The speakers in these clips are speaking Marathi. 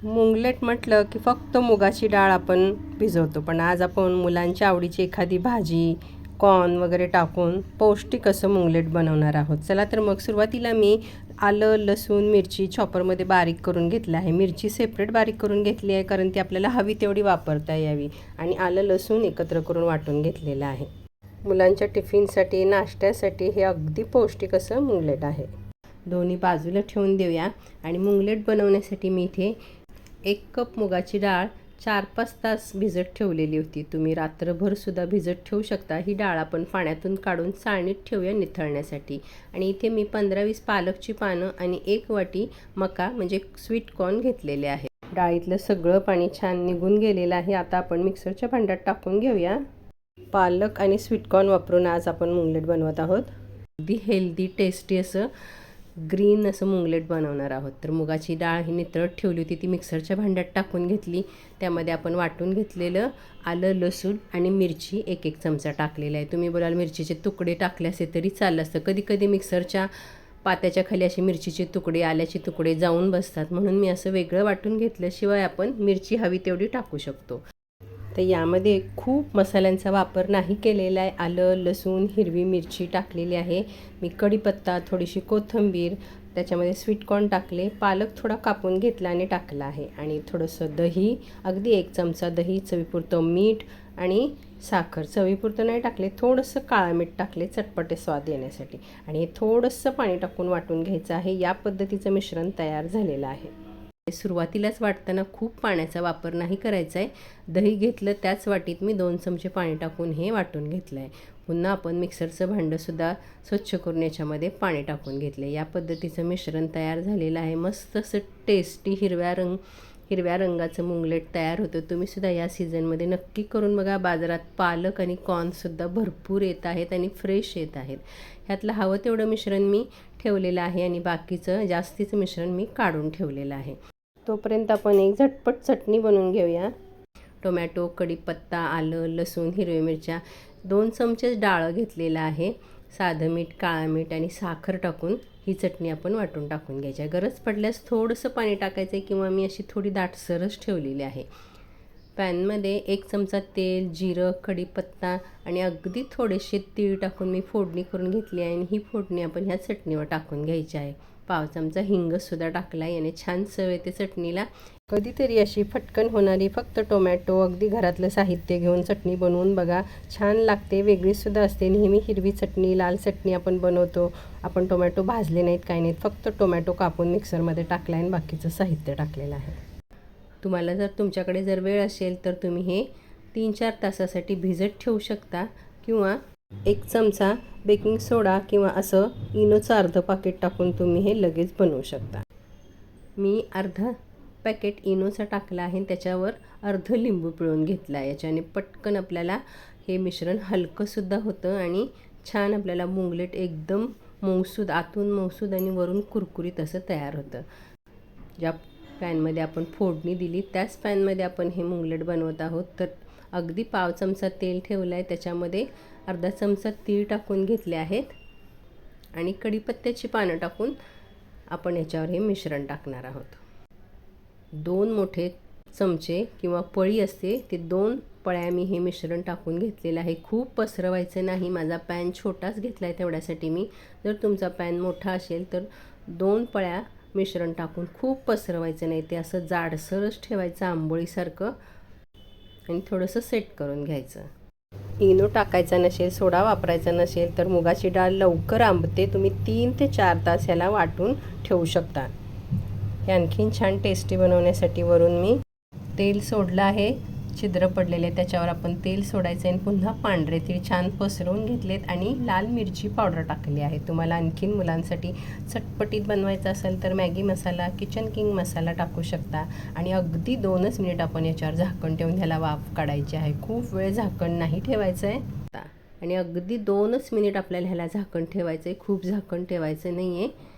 मुंगलेट म्हटलं की फक्त मुगाची डाळ आपण भिजवतो, पण आज आपण मुलांच्या आवडीची एखादी भाजी, कॉर्न वगैरे टाकून पौष्टिक असं मुंगलेट बनवणार आहोत. चला तर मग सुरुवातीला मी आलं, लसूण, मिरची चॉपरमध्ये बारीक करून घेतलं आहे. मिरची सेपरेट बारीक करून घेतली आहे, कारण ती आपल्याला हवी तेवढी वापरता यावी. आणि आलं लसूण एकत्र करून वाटून घेतलेलं आहे. मुलांच्या टिफिनसाठी, नाश्त्यासाठी हे अगदी पौष्टिक असं मुंगलेट आहे. दोन्ही बाजूला ठेवून देऊया. आणि मुंगलेट बनवण्यासाठी मी इथे 1 कप मुगाची डाळ 4-5 तास भिजत ठेवलेली होती. तुम्ही रात्रभरसुद्धा भिजत ठेवू शकता. ही डाळ आपण पाण्यातून काढून चाळणीत ठेवूया निथळण्यासाठी. आणि इथे मी 15-20 पालकची पानं आणि 1 वाटी मका म्हणजे स्वीट कॉर्न घेतलेले आहे. डाळीतलं सगळं पाणी छान निघून गेलेलं आहे. आता आपण मिक्सरच्या भांड्यात टाकून घेऊया. पालक आणि स्वीट कॉर्न वापरून आज आपण मुंगलेट बनवत आहोत. अगदी हेल्दी टेस्टी असं ग्रीन असं मुंगलेट बनवणार आहोत. तर मुगाची डाळ ही नितळत ठेवली होती, ती मिक्सरच्या भांड्यात टाकून घेतली. त्यामध्ये आपण वाटून घेतलेलं आलं, लसूण आणि मिरची 1-1 चमचा टाकलेला आहे. तुम्ही बोलाल मिरचीचे तुकडे टाकले असते तरी चाललं असतं. कधी कधी मिक्सरच्या पात्याच्या खाली असे मिरचीचे तुकडे, आल्याचे तुकडे जाऊन बसतात, म्हणून मी असं वेगळं वाटून घेतल्याशिवाय आपण मिरची हवी तेवढी टाकू शकतो. तर यामध्ये खूप मसाल्यांचा वापर नाही केलेला आहे. आलं, लसूण, हिरवी मिरची टाकलेली आहे. मी कढीपत्ता, थोडीशी कोथिंबीर, त्याच्यामध्ये स्वीट कॉर्न टाकले, पालक थोडा कापून घेतला आणि टाकला आहे. आणि थोडंसं दही, अगदी 1 चमचा दही, चवीपुरतं मीठ आणि साखर. चवीपुरतं नाही टाकले, थोडंसं काळं मीठ टाकले चटपटे स्वाद येण्यासाठी. आणि हे थोडंसं पाणी टाकून वाटून घ्यायचं आहे. या पद्धतीचं मिश्रण तयार झालेलं आहे. सुरुवातीलाच वाटताना खूप पाण्याचा वापर नाही करायचा आहे. दही घेतलं त्याच वाटीत मी 2 चमचे पाणी टाकून हे वाटून घेतलं आहे. पुन्हा आपण मिक्सरचं भांडंसुद्धा स्वच्छ करून याच्यामध्ये पाणी टाकून घेतलं आहे. या पद्धतीचं मिश्रण तयार झालेलं आहे. मस्त असं टेस्टी हिरव्या रंगाचं मुंगलेट तयार होतं. तुम्हीसुद्धा या सीझनमध्ये नक्की करून बघा. बाजारात पालक आणि कॉर्नसुद्धा भरपूर येत आहेत आणि फ्रेश येत आहेत. ह्यातलं हवं तेवढं मिश्रण मी ठेवलेलं आहे आणि बाकीचं जास्तीचं मिश्रण मी काढून ठेवलेलं आहे. तोपर्यंत आपण एक झटपट चटणी बनवून घेऊया. टोमॅटो, कढीपत्ता, आलं, लसूण, हिरव्या मिरच्या, 2 चमचे डाळ घेतलेला आहे. साधं मीठ, काळं मीठ आणि साखर टाकून ही चटणी आपण वाटून टाकून घ्यायची आहे. गरज पडल्यास थोडंसं पाणी टाकायचं आहे किंवा मी अशी थोडी दाटसरच ठेवलेली आहे. पॅनमध्ये 1 चमचा तेल, जिरं, कढीपत्ता आणि अगदी थोडेसे तीळ टाकून मी फोडणी करून घेतली आहे. आणि ही फोडणी आपण ह्या चटणीवर टाकून घ्यायची आहे. 1/2 चमचा हिंगसुद्धा टाकला आहे. याने छान चव येते चटणीला. कधीतरी अशी फटकन होणारी फक्त टोमॅटो, अगदी घरातलं साहित्य घेऊन चटणी बनवून बघा. छान लागते, वेगळीसुद्धा असते. नेहमी हिरवी चटणी, लाल चटणी आपण बनवतो, आपण टोमॅटो भाजले नाहीत, काही नाहीत, फक्त टोमॅटो कापून मिक्सरमध्ये टाकला आहे आणि बाकीचं साहित्य टाकलेलं आहे. तुम्हाला जर तुमच्याकडे जर वेळ असेल तर तुम्ही हे 3-4 तासासाठी भिजत ठेवू शकता. किंवा 1 चमचा बेकिंग सोडा किंवा असं इनोचं अर्धं पाकीट टाकून तुम्ही हे लगेच बनवू शकता. मी अर्धा पॅकेट इनोचा टाकला आहे, त्याच्यावर अर्धं लिंबू पिळून घेतला आहे. याच्याने पटकन आपल्याला हे मिश्रण हलकंसुद्धा होतं आणि छान आपल्याला मुंगलेट एकदम मऊसूद, आतून मऊसूद आणि वरून कुरकुरीत असं तयार होतं. ज्या पॅनमध्ये आपण फोडणी दिली त्याच पॅनमध्ये आपण हे मुंगलेट बनवत आहोत. तर अगदी 1/2 चमचा तेल ठेवलं आहे, त्याच्यामध्ये अर्धा चमचा तीळ टाकून घेतले आहेत आणि कढीपत्त्याची पानं टाकून आपण याच्यावर हे मिश्रण टाकणार आहोत. 2 मोठे चमचे किंवा पळी असते ते 2 पळ्या मी हे मिश्रण टाकून घेतलेलं आहे. खूप पसरवायचं नाही. माझा पॅन छोटाच घेतला आहे तेवढ्यासाठी मी. जर तुमचा पॅन मोठा असेल तर 2 पळ्या मिश्रण टाकून खूप पसरवायचं नाही. ते असं जाडसरच ठेवायचं आंबोळीसारखं आणि थोडंसं सेट करून घ्यायचं. इनो टाकायचा नसेल, सोडा वापरायचा नसेल तर मुगाची डाळ लवकर आंबते. तुम्ही 3 ते 4 तास ह्याला वाटून ठेवू शकता. हे आणखीन छान टेस्टी बनवण्यासाठी वरून मी तेल सोडलं आहे. छिद्र पडलेले त्याच्यावर आपण तेल सोडायचं आणि पुन्हा पांढरे तीळ छान पसरवून घेतलेत आणि लाल मिरची पावडर टाकली आहे. तुम्हाला आणखीन मुलांसाठी चटपटीत बनवायचं असेल तर मॅगी मसाला, किचन किंग मसाला टाकू शकता. आणि अगदी 2च मिनिट आपण याच्यावर झाकण ठेवून ह्याला वाफ काढायची आहे. खूप वेळ झाकण नाही ठेवायचं आहे आणि अगदी 2च मिनिट आपल्याला ह्याला झाकण ठेवायचं आहे. खूप झाकण ठेवायचं नाही आहे,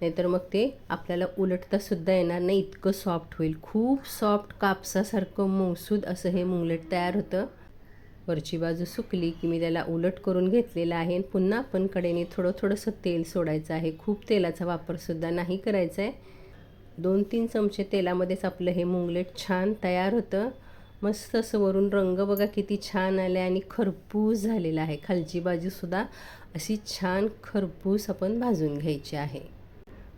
नाहीतर मग ते आपल्याला उलटतासुद्धा येणार नाही, इतकं सॉफ्ट होईल. खूप सॉफ्ट कापसासारखं मऊसूद असं हे मुंगलेट तयार होतं. वरची बाजू सुकली की मी त्याला उलट करून घेतलेलं आहे. पुन्हा आपण कडेने थोडंसं तेल सोडायचं आहे. खूप तेलाचा वापरसुद्धा नाही करायचा आहे. 2-3 चमचे तेलामध्येच आपलं हे मुंगलेट छान तयार होतं. मस्त असं वरून रंग बघा किती छान आले आणि खरपूस झालेला आहे. खालची बाजूसुद्धा अशी छान खरपूस आपण भाजून घ्यायची आहे.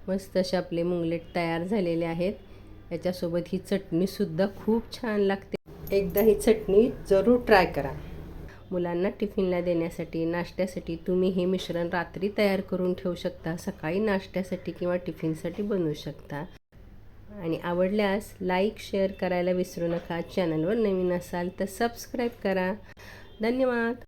मस्त असे आपले मुंगलेट तयार झालेले आहेत. याच्यासोबत ही चटणीसुद्धा खूप छान लागते. एकदा ही चटणी जरूर ट्राय करा. मुलांना टिफिनला देण्यासाठी, नाश्त्यासाठी तुम्ही हे मिश्रण रात्री तयार करून ठेवू शकता. सकाळी नाश्त्यासाठी किंवा टिफिनसाठी बनवू शकता. आणि आवडल्यास लाईक, शेअर करायला विसरू नका. चॅनलवर नवीन असाल तर सबस्क्राईब करा. धन्यवाद.